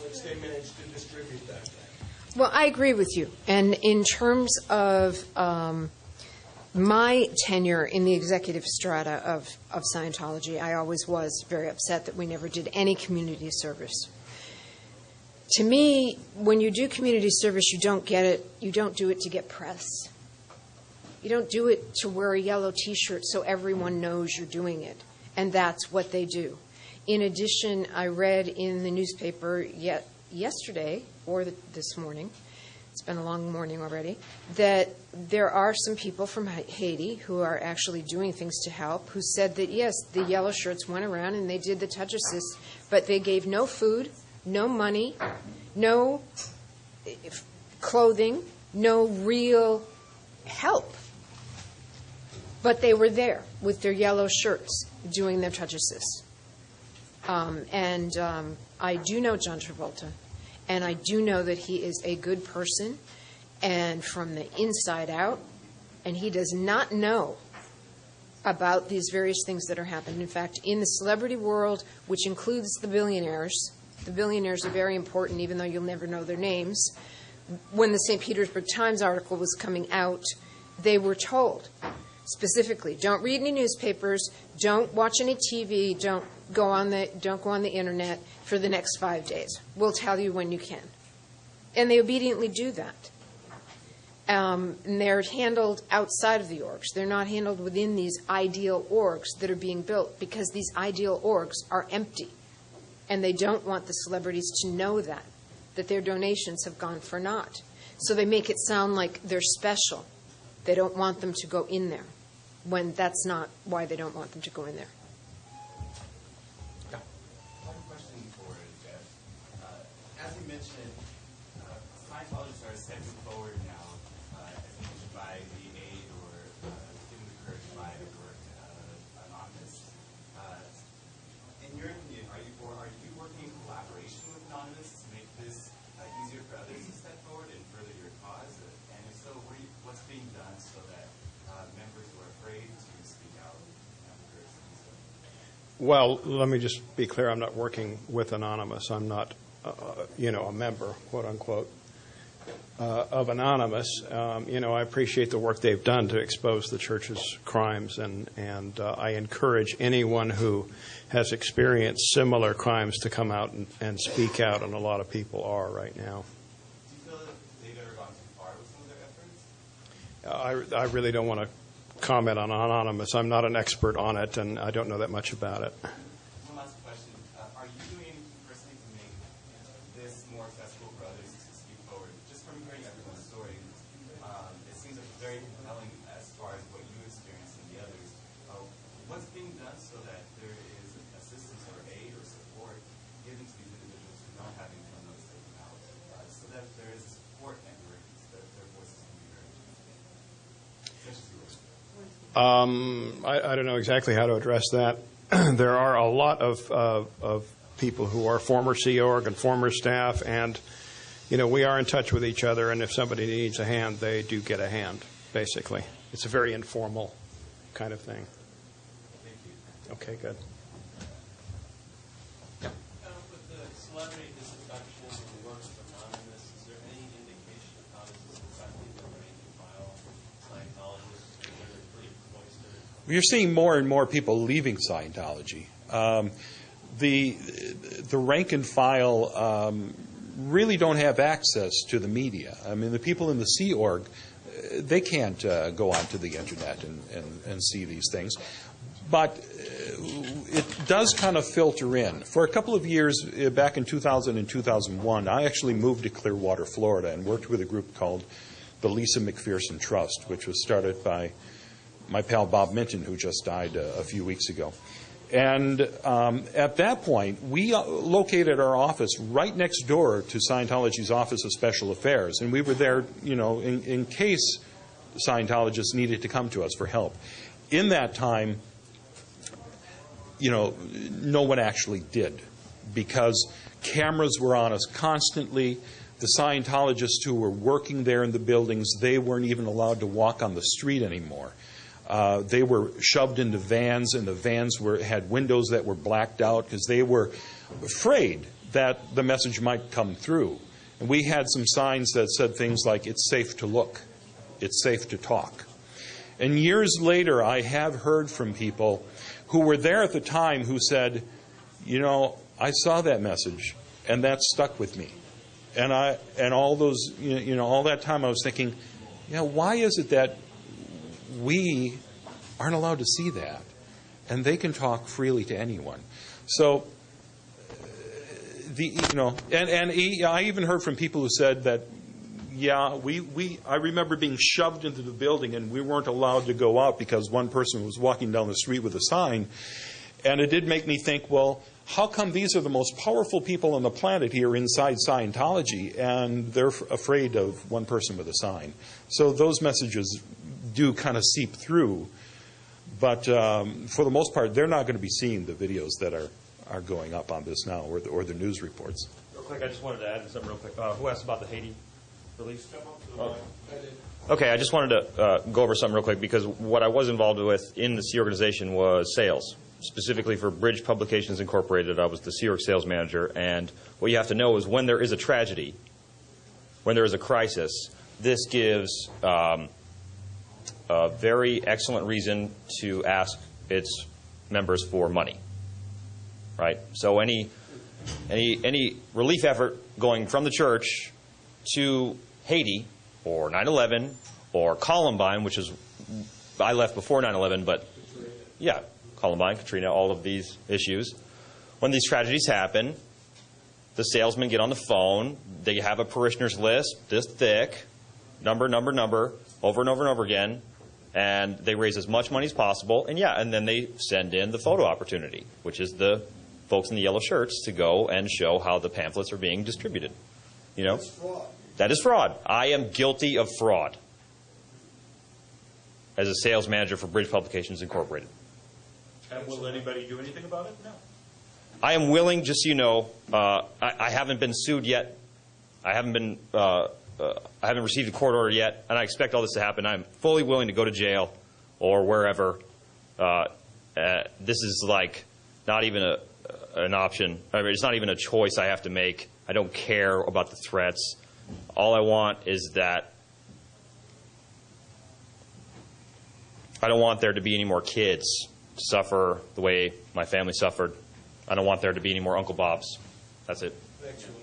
which they managed to distribute that. Well, I agree with you. And in terms of my tenure in the executive strata of Scientology, I always was very upset that we never did any community service. To me, when you do community service, you don't do it to get press. You don't do it to wear a yellow T-shirt so everyone knows you're doing it. And that's what they do. In addition, I read in the newspaper yesterday or this morning, it's been a long morning already, that there are some people from Haiti who are actually doing things to help, who said that, yes, the yellow shirts went around and they did the touch assist, but they gave no food, no money, no clothing, no real help. But they were there with their yellow shirts doing their touch assist. I do know John Travolta, and I do know that he is a good person and from the inside out, and he does not know about these various things that are happening. In fact, in the celebrity world, which includes the billionaires are very important, even though you'll never know their names. When the St. Petersburg Times article was coming out, they were told specifically, don't read any newspapers, don't watch any TV, don't go on the internet for the next 5 days. We'll tell you when you can. And they obediently do that. And they're handled outside of the orgs. They're not handled within these ideal orgs that are being built, because these ideal orgs are empty. And they don't want the celebrities to know that their donations have gone for naught. So they make it sound like they're special. They don't want them to go in there, when that's not why they don't want them to go in there. Yeah. I have a question for Jeff. As you mentioned, Scientologists are stepping forward now, as mentioned, by the aid or given the courage by or Anonymous. In your opinion, are you working in collaboration with Anonymous to make this easier for others to step forward and further your cause? And if so, what's being done so that members who are afraid to speak out have the courage to do so? Well, let me just be clear. I'm not working with Anonymous. I'm not, a member, quote unquote, of Anonymous. I appreciate the work they've done to expose the church's crimes, and I encourage anyone who has experienced similar crimes to come out and speak out, and a lot of people are right now. Do you feel that they've ever gone too far with some of their efforts? I really don't want to comment on Anonymous. I'm not an expert on it, and I don't know that much about it. One last question. Are you doing anything personally to make this more accessible for others to speak forward? Just from hearing everyone's story, it seems like very compelling as far as what you experienced and the others. What's being done so that there is assistance or aid or support given to these individuals who don't have anyone else to come out, so that there is a support network that their voices can be heard? I don't know exactly how to address that. There are a lot of people who are former Sea Org and former staff, and we are in touch with each other, and if somebody needs a hand, they do get a hand, basically. It's a very informal kind of thing. Thank you. Okay, good. With the celebrity disaffection and the work of Anonymous, is there any indication of how this is affecting the rank and file Scientologists that are pretty cloistered? You're seeing more and more people leaving Scientology. The rank and file really don't have access to the media. I mean, the people in the Sea Org, they can't go onto the internet and see these things. But it does kind of filter in. For a couple of years, back in 2000 and 2001, I actually moved to Clearwater, Florida, and worked with a group called the Lisa McPherson Trust, which was started by my pal Bob Minton, who just died a few weeks ago. And at that point, we located our office right next door to Scientology's Office of Special Affairs. And we were there, in case Scientologists needed to come to us for help. In that time, no one actually did, because cameras were on us constantly. The Scientologists who were working there in the buildings, they weren't even allowed to walk on the street anymore. They were shoved into vans, and the vans had windows that were blacked out because they were afraid that the message might come through. And we had some signs that said things like, it's safe to look, it's safe to talk. And years later, I have heard from people who were there at the time who said, you know, I saw that message, and that stuck with me. And all those, you know, all that time I was thinking, you know, why is it that we aren't allowed to see that, and they can talk freely to anyone? So, I even heard from people who said that, yeah, I remember being shoved into the building and we weren't allowed to go out because one person was walking down the street with a sign, and it did make me think, well, how come these are the most powerful people on the planet here inside Scientology, and they're afraid of one person with a sign? So those messages do kind of seep through, but for the most part, they're not going to be seeing the videos that are going up on this now, or the news reports. Real quick, I just wanted to add something real quick. Who asked about the Haiti release? I did. Okay, I just wanted to go over something real quick, because what I was involved with in the Sea organization was sales. Specifically for Bridge Publications Incorporated, I was the Sea Org sales manager, and what you have to know is when there is a tragedy, when there is a crisis, this gives a very excellent reason to ask its members for money, right? So any relief effort going from the church to Haiti or 9/11 or Columbine, which is, I left before 9/11, but yeah, Columbine, Katrina, all of these issues. When these tragedies happen, the salesmen get on the phone. They have a parishioners list this thick, number, over and over and over again, and they raise as much money as possible. And yeah, and then they send in the photo opportunity, which is the folks in the yellow shirts to go and show how the pamphlets are being distributed. You know, That's fraud. that is fraud. I am guilty of fraud as a sales manager for Bridge Publications Incorporated. And will anybody do anything about it? No. I am willing, just so you know, I haven't been sued yet. I haven't received a court order yet, and I expect all this to happen. I'm fully willing to go to jail or wherever. This is like not even an option. I mean, it's not even a choice I have to make. I don't care about the threats. All I want is that I don't want there to be any more kids suffer the way my family suffered. I don't want there to be any more Uncle Bobs. That's it. Thanks, Julie.